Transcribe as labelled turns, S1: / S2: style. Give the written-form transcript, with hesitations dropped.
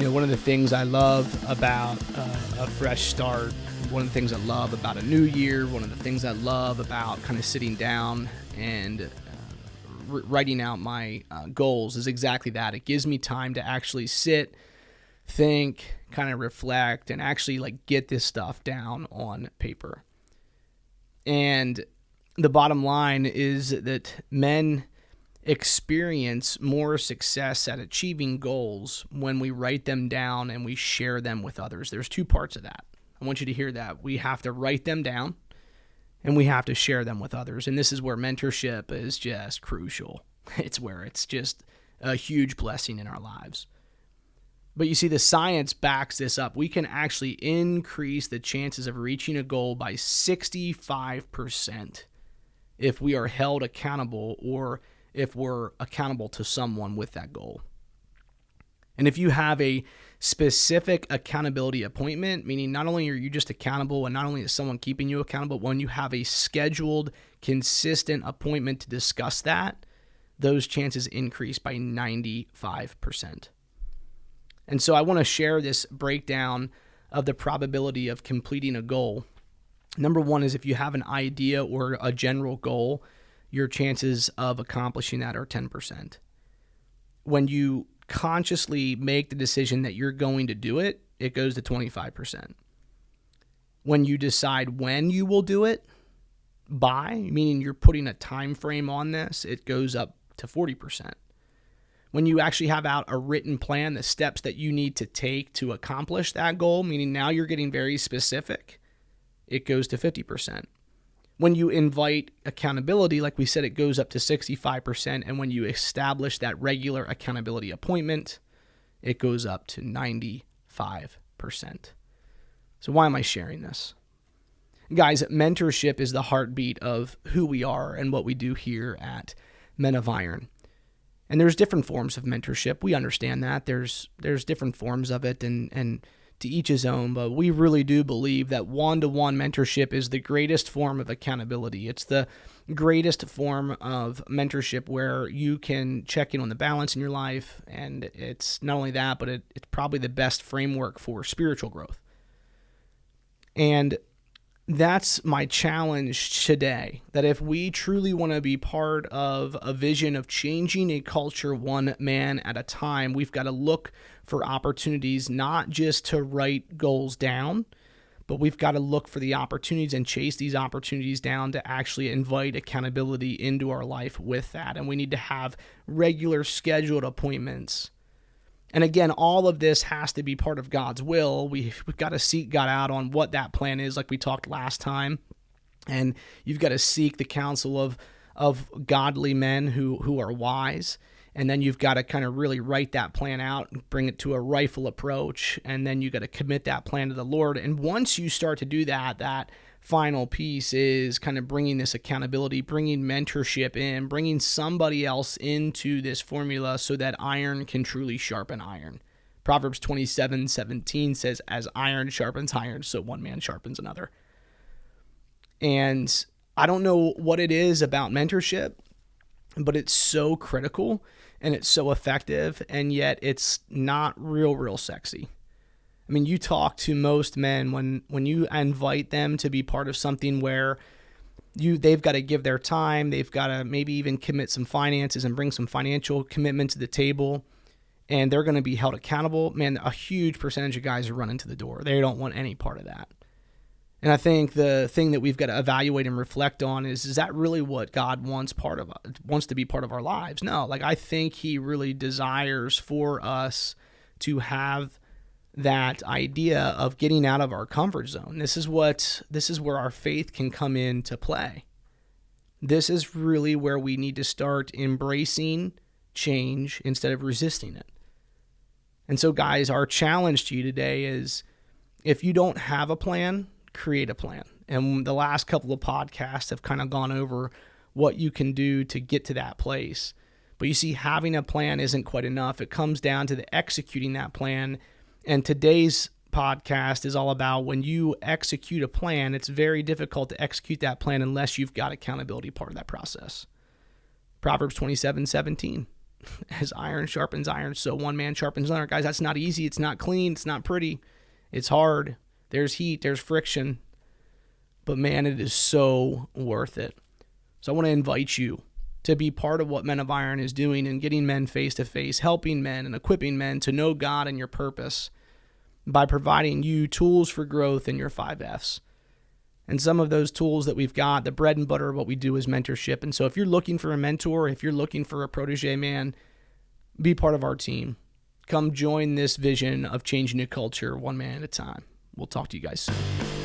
S1: One of the things I love about a fresh start, one of the things I love about a new year, one of the things I love about kind of sitting down and writing out my goals is exactly that. It gives me time to actually sit, think, kind of reflect, and actually get this stuff down on paper. And the bottom line is that men experience more success at achieving goals when we write them down and we share them with others. There's two parts of that. I want you to hear that. We have to write them down and we have to share them with others. And this is where mentorship is just crucial. It's where it's just a huge blessing in our lives. But you see, the science backs this up. We can actually increase the chances of reaching a goal by 65% if we are held accountable or if we're accountable to someone with that goal. And if you have a specific accountability appointment, meaning not only are you just accountable and not only is someone keeping you accountable, but when you have a scheduled, consistent appointment to discuss that, those chances increase by 95%. And so I want to share this breakdown of the probability of completing a goal. Number one is if you have an idea or a general goal, your chances of accomplishing that are 10%. When you consciously make the decision that you're going to do it, it goes to 25%. When you decide when you will do it, by, meaning you're putting a time frame on this, it goes up to 40%. When you actually have out a written plan, the steps that you need to take to accomplish that goal, meaning now you're getting very specific, it goes to 50%. When you invite accountability, like we said, it goes up to 65%. And when you establish that regular accountability appointment, it goes up to 95%. So why am I sharing this? Guys, mentorship is the heartbeat of who we are and what we do here at Men of Iron. And there's different forms of mentorship. We understand that. There's different forms of it, and to each his own, but we really do believe that one-to-one mentorship is the greatest form of accountability. It's the greatest form of mentorship where you can check in on the balance in your life, and it's not only that, but it's probably the best framework for spiritual growth. And that's my challenge today, that if we truly want to be part of a vision of changing a culture one man at a time, we've got to look for opportunities not just to write goals down, but we've got to look for the opportunities and chase these opportunities down to actually invite accountability into our life with that. And we need to have regular scheduled appointments. And again, all of this has to be part of God's will. We've got to seek God out on what that plan is, like we talked last time. And you've got to seek the counsel of godly men who are wise. And then you've got to kind of really write that plan out and bring it to a rifle approach. And then you got to commit that plan to the Lord. And once you start to do that, that final piece is kind of bringing this accountability, bringing mentorship in, bringing somebody else into this formula so that iron can truly sharpen iron. Proverbs 27:17 says, as iron sharpens iron, so one man sharpens another. And I don't know what it is about mentorship, but it's so critical and it's so effective, and yet it's not real sexy. I mean, you talk to most men when you invite them to be part of something where they've got to give their time, they've got to maybe even commit some finances and bring some financial commitment to the table, and they're going to be held accountable. Man, a huge percentage of guys are running to the door. They don't want any part of that. And I think the thing that we've got to evaluate and reflect on is that really what God wants to be part of our lives? No, I think he really desires for us to have that idea of getting out of our comfort zone. This is where our faith can come into play. This is really where we need to start embracing change instead of resisting it. And so, guys, our challenge to you today is, if you don't have a plan, create a plan. And the last couple of podcasts have kind of gone over what you can do to get to that place. But you see, having a plan isn't quite enough. It comes down to the executing that plan. And today's podcast is all about when you execute a plan, it's very difficult to execute that plan unless you've got accountability part of that process. Proverbs 27:17. as iron sharpens iron, so one man sharpens another. Guys, that's not easy. It's not clean. It's not pretty. It's hard. There's heat. There's friction. But man, it is so worth it. So I want to invite you to be part of what Men of Iron is doing and getting men face to face, helping men and equipping men to know God and your purpose by providing you tools for growth in your 5Fs. And some of those tools that we've got, the bread and butter of what we do is mentorship. And so if you're looking for a mentor, if you're looking for a protege, man, be part of our team. Come join this vision of changing a culture one man at a time. We'll talk to you guys soon.